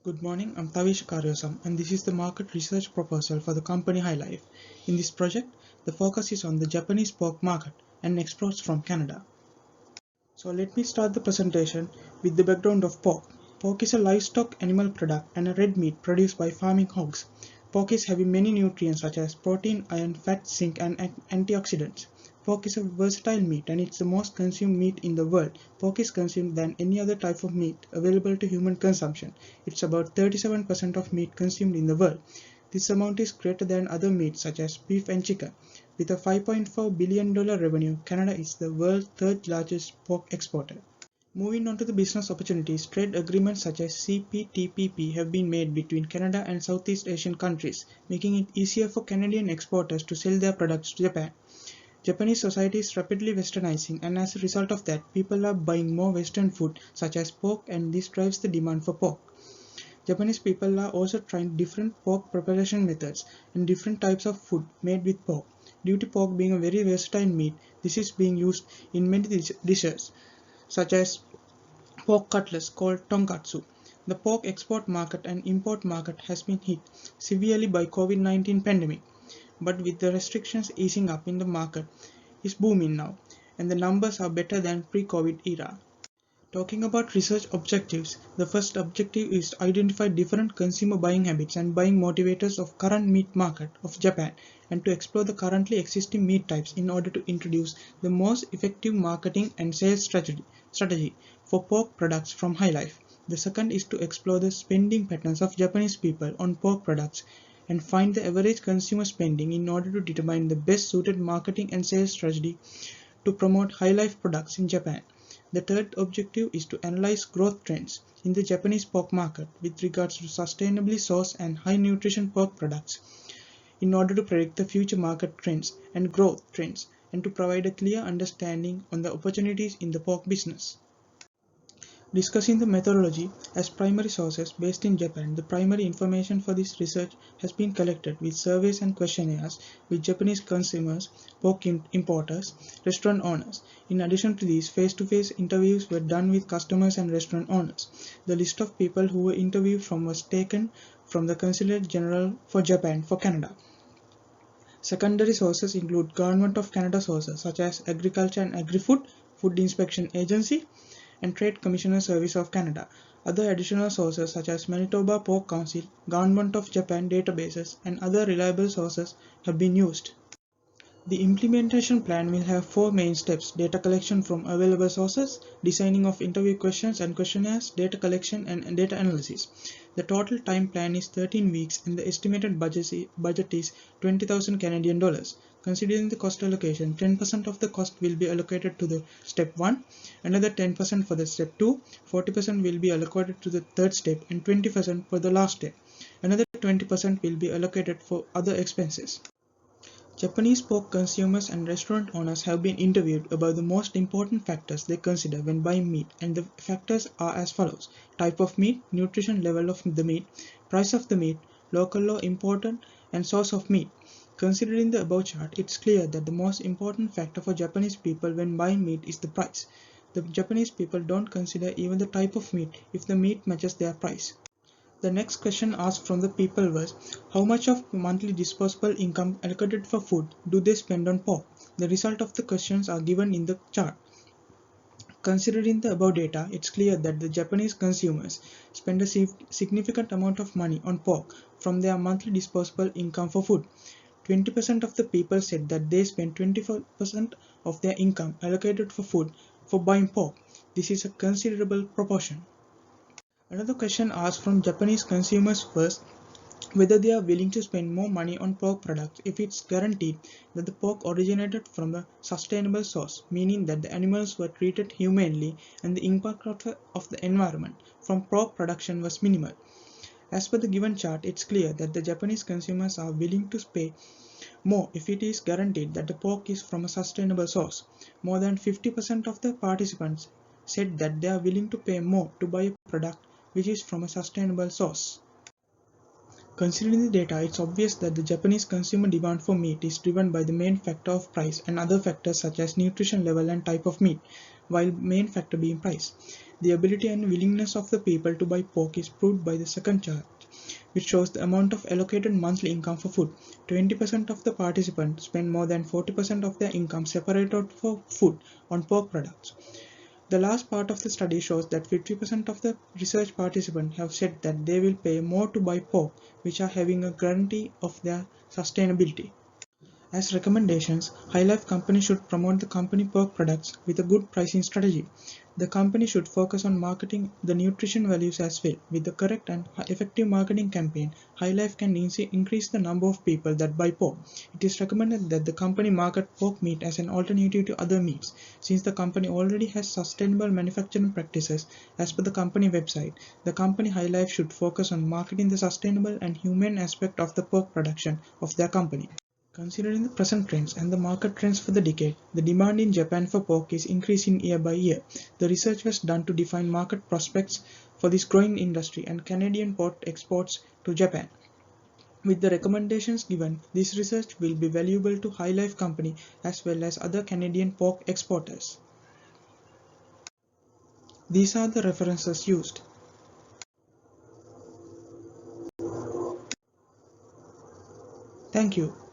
Good morning, I'm Thavisha Kariyawasam, and this is the market research proposal for the company HYLIFE. In this project, the focus is on the Japanese pork market and exports from Canada. So let me start the presentation with the background of pork. Pork is a livestock animal product and a red meat produced by farming hogs. Pork is having many nutrients such as protein, iron, fat, zinc, and antioxidants. Pork is a versatile meat and it's the most consumed meat in the world. Pork is consumed than any other type of meat available to human consumption. It's about 37% of meat consumed in the world. This amount is greater than other meats such as beef and chicken. With a $5.4 billion revenue, Canada is the world's third largest pork exporter. Moving on to the business opportunities, trade agreements such as CPTPP have been made between Canada and Southeast Asian countries, making it easier for Canadian exporters to sell their products to Japan. Japanese society is rapidly westernizing, and as a result of that, people are buying more Western food such as pork, and this drives the demand for pork. Japanese people are also trying different pork preparation methods and different types of food made with pork. Due to pork being a very versatile meat, this is being used in many dishes, such as pork cutlets called tonkatsu. The pork export market and import market has been hit severely by COVID-19 pandemic, but with the restrictions easing up in the market is booming now, and the numbers are better than pre-COVID era. Talking about research objectives, the first objective is to identify different consumer buying habits and buying motivators of current meat market of Japan and to explore the currently existing meat types in order to introduce the most effective marketing and sales strategy for pork products from HYLIFE. The second is to explore the spending patterns of Japanese people on pork products and find the average consumer spending in order to determine the best suited marketing and sales strategy to promote HYLIFE products in Japan. The third objective is to analyze growth trends in the Japanese pork market with regards to sustainably sourced and high nutrition pork products in order to predict the future market trends and growth trends and to provide a clear understanding on the opportunities in the pork business. Discussing the methodology as primary sources based in Japan, the primary information for this research has been collected with surveys and questionnaires with Japanese consumers, pork importers, restaurant owners. In addition to these, face-to-face interviews were done with customers and restaurant owners. The list of people who were interviewed from was taken from the Consulate General for Japan for Canada. Secondary sources include Government of Canada sources such as Agriculture and Agri-Food, Food Inspection Agency, and Trade Commissioner Service of Canada. Other additional sources such as Manitoba Pork Council, Government of Japan databases, and other reliable sources have been used. The implementation plan will have 4 main steps: data collection from available sources, designing of interview questions and questionnaires, data collection and data analysis. The total time plan is 13 weeks and the estimated budget is 20,000 Canadian dollars. Considering the cost allocation, 10% of the cost will be allocated to the step 1, another 10% for the step 2, 40% will be allocated to the third step and 20% for the last step. Another 20% will be allocated for other expenses. Japanese pork consumers and restaurant owners have been interviewed about the most important factors they consider when buying meat, and the factors are as follows: type of meat, nutrition level of the meat, price of the meat, local or imported, and source of meat. Considering the above chart, it's clear that the most important factor for Japanese people when buying meat is the price. The Japanese people don't consider even the type of meat if the meat matches their price. The next question asked from the people was, how much of monthly disposable income allocated for food do they spend on pork? The result of the questions are given in the chart. Considering the above data, it's clear that the Japanese consumers spend a significant amount of money on pork from their monthly disposable income for food. 20% of the people said that they spend 24% of their income allocated for food for buying pork. This is a considerable proportion. Another question asked from Japanese consumers was whether they are willing to spend more money on pork products if it's guaranteed that the pork originated from a sustainable source, meaning that the animals were treated humanely and the impact of the environment from pork production was minimal. As per the given chart, it's clear that the Japanese consumers are willing to pay more if it is guaranteed that the pork is from a sustainable source. More than 50% of the participants said that they are willing to pay more to buy a product which is from a sustainable source. Considering the data, it's obvious that the Japanese consumer demand for meat is driven by the main factor of price and other factors such as nutrition level and type of meat, while main factor being price. The ability and willingness of the people to buy pork is proved by the second chart, which shows the amount of allocated monthly income for food. 20% of the participants spend more than 40% of their income separated for food on pork products. The last part of the study shows that 50% of the research participants have said that they will pay more to buy pork, which are having a guarantee of their sustainability. As recommendations, HYLIFE company should promote the company pork products with a good pricing strategy. The company should focus on marketing the nutrition values as well. With the correct and effective marketing campaign, HYLIFE can increase the number of people that buy pork. It is recommended that the company market pork meat as an alternative to other meats. Since the company already has sustainable manufacturing practices as per the company website, the company HYLIFE should focus on marketing the sustainable and humane aspect of the pork production of their company. Considering the present trends and the market trends for the decade, the demand in Japan for pork is increasing year by year. The research was done to define market prospects for this growing industry and Canadian pork exports to Japan. With the recommendations given, this research will be valuable to HYLIFE company as well as other Canadian pork exporters. These are the references used. Thank you.